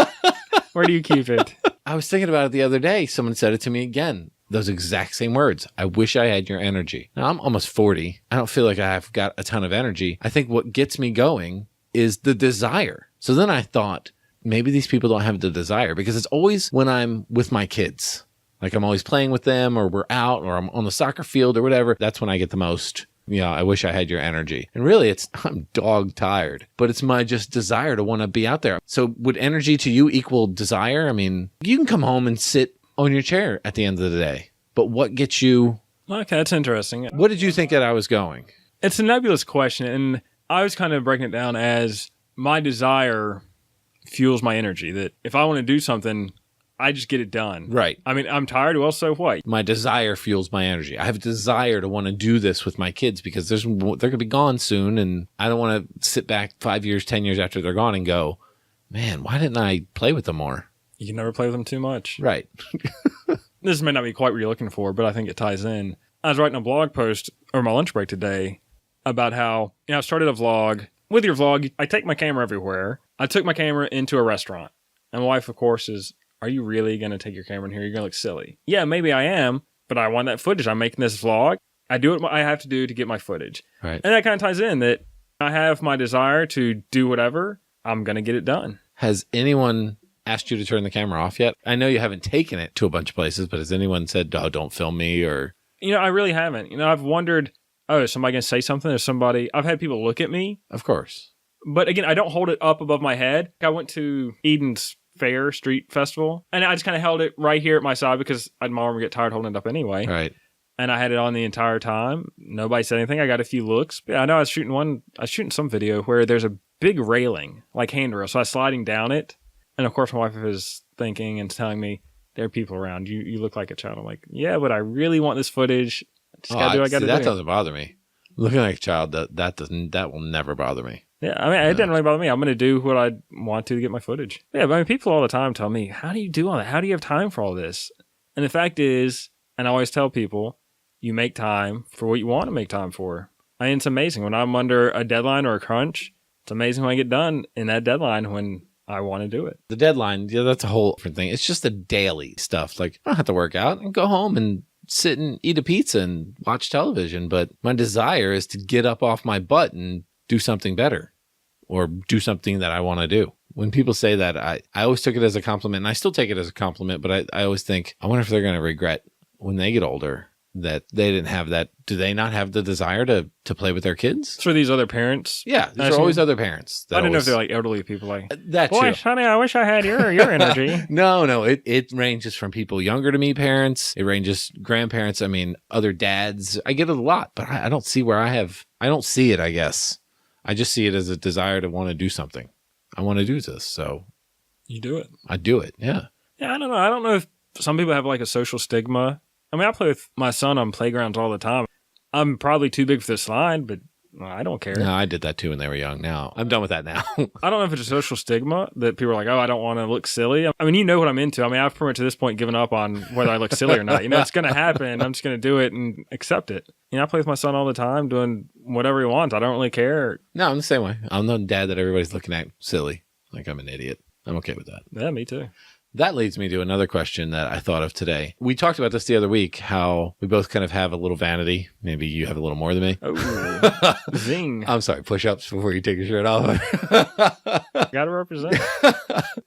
Where do you keep it? I was thinking about it the other day. Someone said it to me again. Those exact same words. I wish I had your energy. Now, I'm almost 40. I don't feel like I've got a ton of energy. I think what gets me going is the desire. So then I thought, maybe these people don't have the desire, because it's always when I'm with my kids. Like I'm always playing with them, or we're out, or I'm on the soccer field or whatever. That's when I get the most, I wish I had your energy. And really, I'm dog tired, but it's my just desire to want to be out there. So would energy to you equal desire? I mean, you can come home and sit on your chair at the end of the day, but what gets you? Okay, that's interesting. What did you think that I was going? It's a nebulous question, and I was kind of breaking it down as my desire fuels my energy, that if I want to do something, I just get it done. Right. I mean, I'm tired. Well, so what? My desire fuels my energy. I have a desire to want to do this with my kids because they're going to be gone soon. And I don't want to sit back 5 years, 10 years after they're gone and go, man, why didn't I play with them more? You can never play with them too much. Right. This may not be quite what you're looking for, but I think it ties in. I was writing a blog post over my lunch break today about how, I started a vlog. With your vlog, I take my camera everywhere. I took my camera into a restaurant. And my wife, of course, is, are you really going to take your camera in here? You're going to look silly. Yeah, maybe I am, but I want that footage. I'm making this vlog. I do what I have to do to get my footage. Right. And that kind of ties in that I have my desire to do whatever. I'm going to get it done. Has anyone asked you to turn the camera off yet? I know you haven't taken it to a bunch of places, but has anyone said, oh, don't film me? Or I really haven't. I've wondered, is somebody going to say something? Is somebody... I've had people look at me. Of course. But again, I don't hold it up above my head. I went to Eden's Fair Street Festival, and I just kind of held it right here at my side because my arm would get tired holding it up anyway. Right. And I had it on the entire time. Nobody said anything. I got a few looks. But yeah, I know I was shooting some video where there's a big railing, like handrail. So I was sliding down it. And of course, my wife is thinking and telling me, there are people around. You look like a child. I'm like, yeah, but I really want this footage. I just gotta do what I gotta do. That doesn't bother me. Looking like a child, that will never bother me. Yeah, I mean, it doesn't really bother me. I'm going to do what I want to get my footage. Yeah, but I mean, people all the time tell me, how do you do all that? How do you have time for all this? And the fact is, and I always tell people, you make time for what you want to make time for. I mean, it's amazing. When I'm under a deadline or a crunch, it's amazing when I get done in that deadline when I want to do it. The deadline, that's a whole different thing. It's just the daily stuff. Like, I don't have to work out and go home and sit and eat a pizza and watch television. But my desire is to get up off my butt and do something better or do something that I want to do. When people say that, I always took it as a compliment, and I still take it as a compliment, but I always think, I wonder if they're going to regret when they get older that they didn't have that. Do they not have the desire to play with their kids? For these other parents? Yeah, these are always other parents. I don't know if they're like elderly people. Like, that boy, too. honey, I wish I had your energy. No, it ranges from people younger to me, parents. It ranges grandparents. I mean, other dads. I get it a lot, but I don't see where I don't see it, I guess. I just see it as a desire to want to do something. I want to do this, so. You do it. I do it, yeah. Yeah, I don't know. I don't know if some people have like a social stigma. I mean, I play with my son on playgrounds all the time. I'm probably too big for the slide, but I don't care. No, I did that too when they were young. Now, I'm done with that now. I don't know if it's a social stigma that people are like, oh, I don't want to look silly. I mean, you know what I'm into. I mean, I've pretty much to this point given up on whether I look silly or not. You know, it's going to happen. I'm just going to do it and accept it. You know, I play with my son all the time doing whatever he wants. I don't really care. No, I'm the same way. I'm the dad that everybody's looking at silly. Like I'm an idiot. I'm okay with that. Yeah, me too. That leads me to another question that I thought of today. We talked about this the other week, how we both kind of have a little vanity. Maybe you have a little more than me. Oh, zing. I'm sorry, push-ups before you take your shirt off. Gotta represent.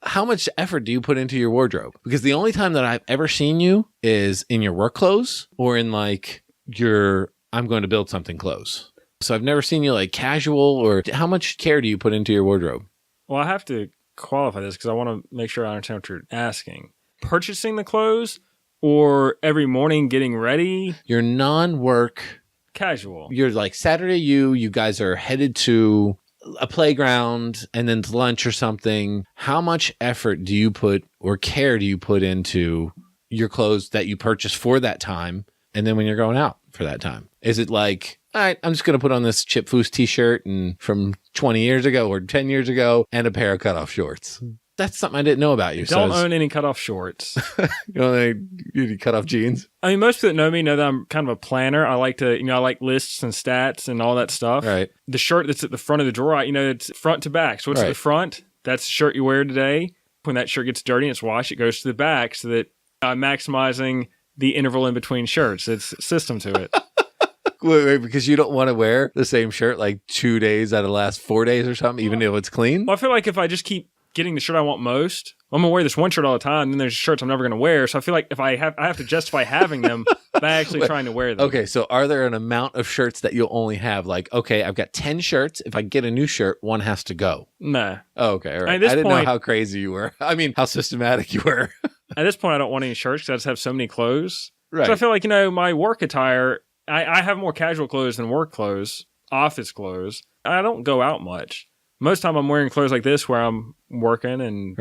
How much effort do you put into your wardrobe? Because the only time that I've ever seen you is in your work clothes or in like your I'm going to build something clothes. So I've never seen you like casual or how much care do you put into your wardrobe? Well, I have to qualify this because I want to make sure I understand what you're asking. Purchasing the clothes or every morning getting ready? Your non-work. Casual. You're like Saturday you guys are headed to a playground and then to lunch or something. How much effort do you put or care do you put into your clothes that you purchase for that time and then when you're going out for that time? Is it like, all right, I'm just going to put on this Chip Foose t-shirt and from 20 years ago or 10 years ago and a pair of cutoff shorts? That's something I didn't know about you. Don't own any cutoff shorts. You own any cutoff jeans? I mean, most people that know me know that I'm kind of a planner. I like to, I like lists and stats and all that stuff. Right. The shirt that's at the front of the drawer, it's front to back. So what's at the front? That's the shirt you wear today. When that shirt gets dirty and it's washed, it goes to the back so that I'm maximizing the interval in between shirts. It's a system to it. Wait, because you don't want to wear the same shirt like 2 days out of the last 4 days or something, even though it's clean? Well, I feel like if I just keep getting the shirt I want most, I'm going to wear this one shirt all the time, and then there's shirts I'm never going to wear. So I feel like if I have to justify having them by actually trying to wear them. Okay, so are there an amount of shirts that you'll only have? Like, okay, I've got 10 shirts. If I get a new shirt, one has to go. Nah. Oh, okay, all right. At this I didn't point, know how crazy you were. I mean, how systematic you were. At this point, I don't want any shirts because I just have so many clothes. Right. So I feel like, my work attire, I have more casual clothes than work clothes, office clothes. I don't go out much. Most of the time I'm wearing clothes like this where I'm working and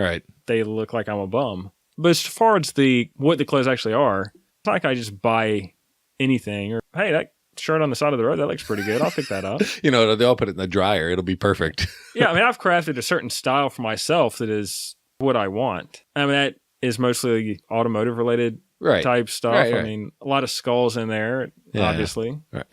they look like I'm a bum. But as far as what the clothes actually are, it's not like I just buy anything or, hey, that shirt on the side of the road, that looks pretty good. I'll pick that up. They'll put it in the dryer. It'll be perfect. Yeah, I mean, I've crafted a certain style for myself that is what I want. I mean, that is mostly automotive related type stuff. Right. I mean, a lot of skulls in there, obviously. Right.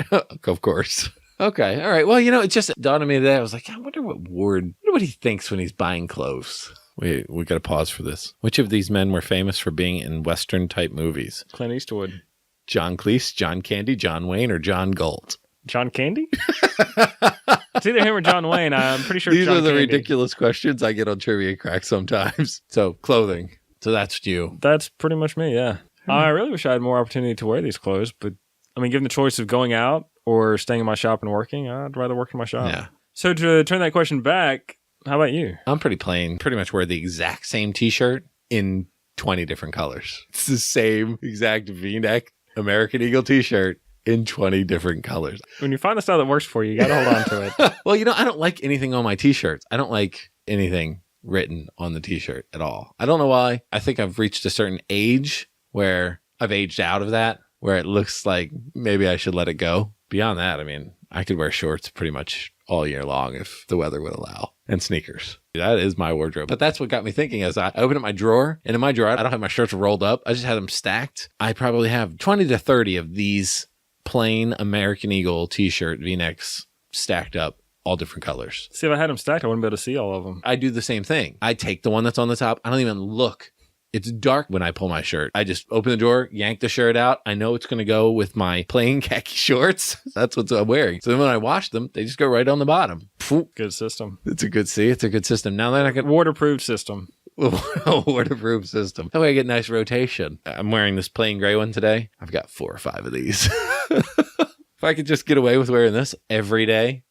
Of course. Okay. All right. Well, it just dawned on me today. I was like, I wonder what he thinks when he's buying clothes. We got to pause for this. Which of these men were famous for being in Western type movies? Clint Eastwood. John Cleese, John Candy, John Wayne, or John Galt? John Candy? It's either him or John Wayne. I'm pretty sure These John are the Candy. ridiculous questions I get on Trivia Crack sometimes. So, clothing. So that's you. That's pretty much me, yeah. I really wish I had more opportunity to wear these clothes, but I mean, given the choice of going out or staying in my shop and working, I'd rather work in my shop. Yeah. So to turn that question back, how about you? I'm pretty plain. Pretty much wear the exact same t-shirt in 20 different colors. It's the same exact V-neck American Eagle t-shirt in 20 different colors. When you find the style that works for you, you got to hold on to it. Well, I don't like anything on my t-shirts. I don't like anything written on the t-shirt at all. I don't know why. I think I've reached a certain age where I've aged out of that, where it looks like maybe I should let it go. Beyond that, I mean, I could wear shorts pretty much all year long if the weather would allow, and sneakers. That is my wardrobe. But that's what got me thinking as I opened up my drawer, and in my drawer, I don't have my shirts rolled up. I just had them stacked. I probably have 20 to 30 of these plain American Eagle t-shirt V-necks stacked up, all different colors. See, if I had them stacked, I wouldn't be able to see all of them. I do the same thing. I take the one that's on the top. I don't even look. It's dark when I pull my shirt. I just open the drawer, yank the shirt out. I know it's going to go with my plain khaki shorts. That's what I'm wearing. So then when I wash them, they just go right on the bottom. Good system. It's a good system. Now that I can waterproof system. waterproof system. That way I get nice rotation. I'm wearing this plain gray one today. I've got 4 or 5 of these. If I could just get away with wearing this every day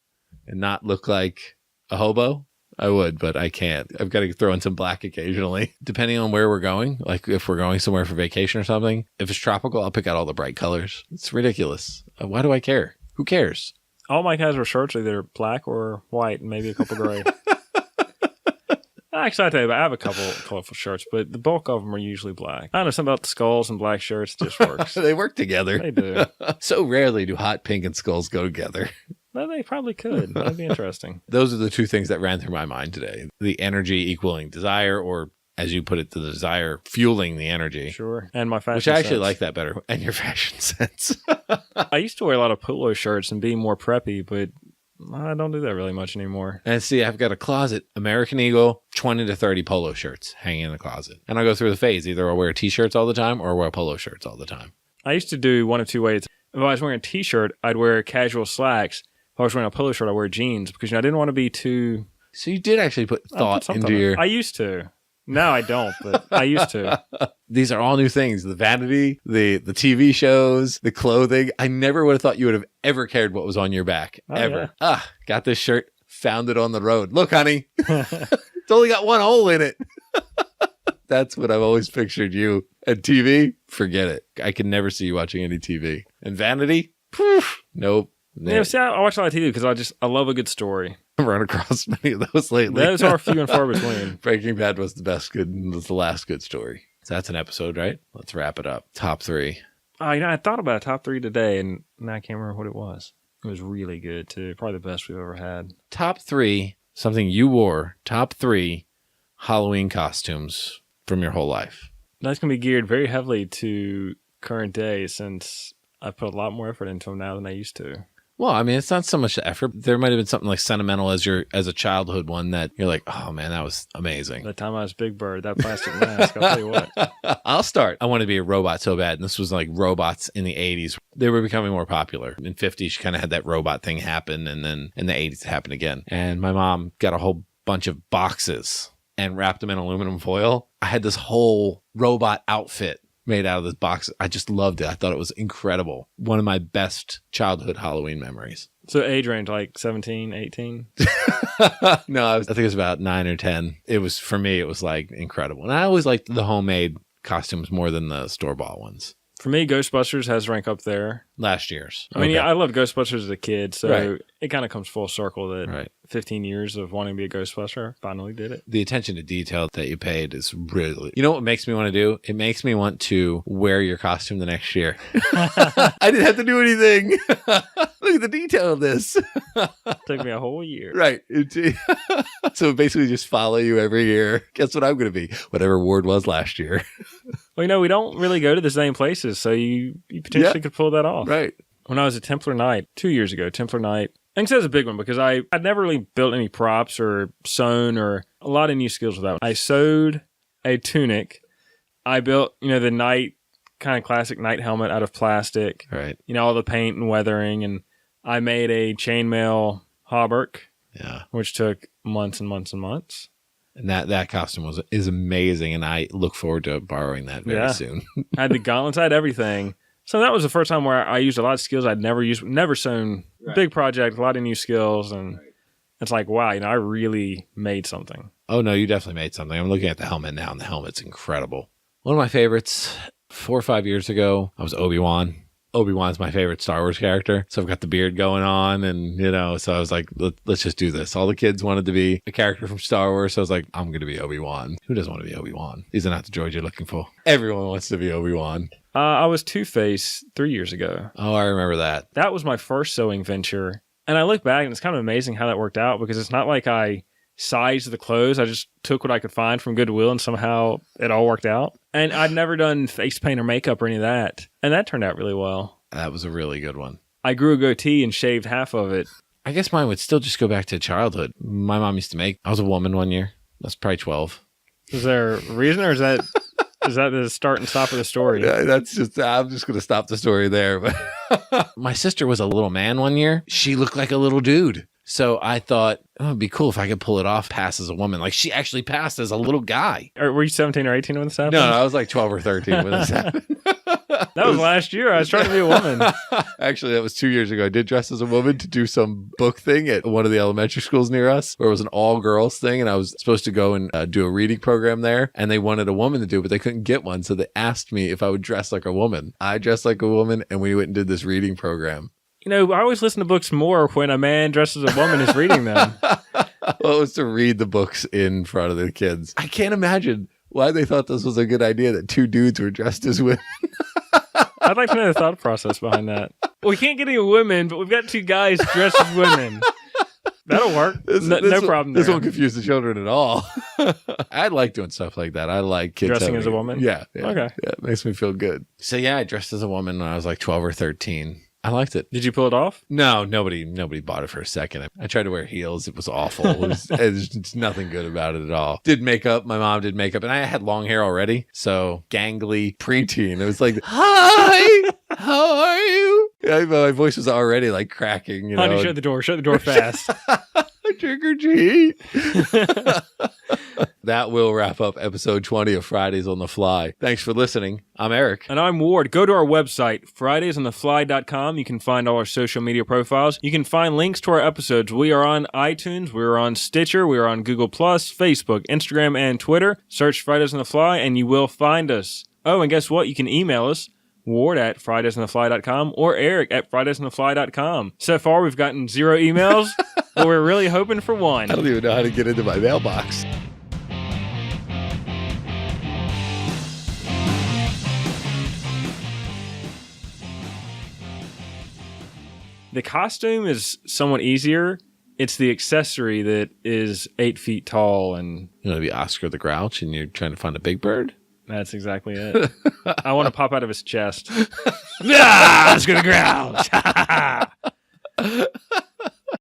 and not look like a hobo, I would, but I can't. I've got to throw in some black occasionally. Depending on where we're going, like if we're going somewhere for vacation or something, if it's tropical, I'll pick out all the bright colors. It's ridiculous. Why do I care? Who cares? All my casual shirts are either black or white, and maybe a couple gray. Actually, I tell you, I have a couple colorful shirts, but the bulk of them are usually black. I don't know, something about the skulls and black shirts just works. They work together. They do. So rarely do hot pink and skulls go together. Well, they probably could. That'd be interesting. Those are the 2 things that ran through my mind today. The energy equaling desire, or as you put it, the desire fueling the energy. Sure. And my fashion sense. Which I actually sense. like that better. And your fashion sense. I used to wear a lot of polo shirts and be more preppy, but I don't do that really much anymore. And see, I've got a closet, American Eagle, 20 to 30 polo shirts hanging in the closet. And I go through the phase. Either I'll wear t-shirts all the time or I'll wear polo shirts all the time. I used to do one of 2 ways. If I was wearing a t-shirt, I'd wear casual slacks. If I was wearing a polo shirt, I'd wear jeans because I didn't want to be too... So you did actually put thought into your... I used to. No, I don't, but I used to. These are all new things. The vanity, the TV shows, the clothing. I never would have thought you would have ever cared what was on your back. Ever. Yeah. Got this shirt, found it on the road. Look, honey, it's only got 1 hole in it. That's what I've always pictured you. And TV, forget it. I can never see you watching any TV. And vanity, nope. Yeah, see, I watch a lot of TV because I love a good story. I've run across many of those lately. Those are few and far between. Breaking Bad was the last good story. So that's an episode, right? Let's wrap it up. Top 3. I thought about a top 3 today, and now I can't remember what it was. It was really good, too. Probably the best we've ever had. Top 3, something you wore. Top 3 Halloween costumes from your whole life. That's going to be geared very heavily to current day since I put a lot more effort into them now than I used to. Well, I mean, it's not so much the effort. There might have been something like sentimental as a childhood one that you're like, oh man, that was amazing. The time I was Big Bird, that plastic mask, I'll tell you what. I'll start. I wanted to be a robot so bad. And this was like robots in the 80s. They were becoming more popular. In 50s, you kind of had that robot thing happen. And then in the 80s, it happened again. And my mom got a whole bunch of boxes and wrapped them in aluminum foil. I had this whole robot outfit made out of this box. I just loved it. I thought it was incredible. One of my best childhood Halloween memories. So age range like 17, 18? No, I think it was about 9 or 10. For me, it was like incredible. And I always liked the homemade costumes more than the store-bought ones. For me, Ghostbusters has rank up there. Last year's. I mean, yeah, I loved Ghostbusters as a kid, so right. It kind of comes full circle that 15 years of wanting to be a Ghostbuster, finally did it. The attention to detail that you paid is really... You know what it makes me want to do? It makes me want to wear your costume the next year. I didn't have to do anything. Look at the detail of this. Took me a whole year. Right. So basically just follow you every year. Guess what I'm going to be? Whatever Ward was last year. Well, we don't really go to the same places, so you potentially could pull that off. Right. When I was at Templar Night 2 years ago, Templar Night, I think that's a big one because I'd never really built any props or sewn or a lot of new skills with that one. I sewed a tunic. I built, the night, kind of classic night helmet out of plastic. Right. All the paint and weathering. And I made a chainmail hauberk, which took months and months and months. And that costume is amazing, and I look forward to borrowing that very soon. I had the gauntlets, I had everything. So that was the first time where I used a lot of skills I'd never used, never sewn. Right. Big project, a lot of new skills, and it's like, wow, I really made something. Oh, no, you definitely made something. I'm looking at the helmet now, and the helmet's incredible. One of my favorites, 4 or 5 years ago, I was Obi-Wan. Obi-Wan's my favorite Star Wars character. So I've got the beard going on and, so I was like, let's just do this. All the kids wanted to be a character from Star Wars. So I was like, I'm going to be Obi-Wan. Who doesn't want to be Obi-Wan? These are not the droids you're looking for. Everyone wants to be Obi-Wan. I was Two-Face 3 years ago. Oh, I remember that. That was my first sewing venture. And I look back and it's kind of amazing how that worked out because it's not like I sized the clothes. I just took what I could find from Goodwill and somehow it all worked out. And I'd never done face paint or makeup or any of that. And that turned out really well. That was a really good one. I grew a goatee and shaved half of it. I guess mine would still just go back to childhood. My mom used to make. I was a woman one year. That's probably 12. Is there a reason or is that the start and stop of the story? Yeah, I'm just going to stop the story there. But my sister was a little man one year. She looked like a little dude. So I thought, oh, it'd be cool if I could pull it off, pass as a woman. Like she actually passed as a little guy. Or were you 17 or 18 when this happened? No, I was like 12 or 13 when this happened. That was last year. I was trying to be a woman. Actually, that was 2 years ago. I did dress as a woman to do some book thing at one of the elementary schools near us where it was an all-girls thing, and I was supposed to go and do a reading program there, and they wanted a woman to do it, but they couldn't get one, so they asked me if I would dress like a woman. I dressed like a woman, and we went and did this reading program. You know, I always listen to books more when a man dressed as a woman is reading them. Well, it was to read the books in front of the kids. I can't imagine why they thought this was a good idea that two dudes were dressed as women. I'd like to know the thought process behind that. We can't get any women, but we've got two guys dressed as women. That'll work. No problem there. This won't confuse the children at all. I like doing stuff like that. I like kids dressing as a woman? Yeah. Okay. Yeah, it makes me feel good. So yeah, I dressed as a woman when I was like 12 or 13. I liked it. Did you pull it off? No, nobody bought it for a second. I tried to wear heels. It was awful. It's nothing good about it at all. Did makeup. My mom did makeup, and I had long hair already. So gangly preteen. It was like, hi, how are you? My voice was already like cracking. You Honey, know? shut the door. Shut the door fast. Trick or treat. That will wrap up episode 20 of Fridays on the Fly. Thanks for listening. I'm Eric. And I'm Ward. Go to our website, fridaysonthefly.com. You can find all our social media profiles. You can find links to our episodes. We are on iTunes. We are on Stitcher. We are on Google+, Facebook, Instagram, and Twitter. Search Fridays on the Fly, and you will find us. Oh, and guess what? You can email us. Ward at fridaysonthefly.com or Eric at fridaysonthefly.com. So far, we've gotten 0 emails, but we're really hoping for one. I don't even know how to get into my mailbox. The costume is somewhat easier. It's the accessory that is 8 feet tall, and You want to be Oscar the Grouch and you're trying to find a big bird? that's exactly it. I want to pop out of his chest. Oscar the Grouch!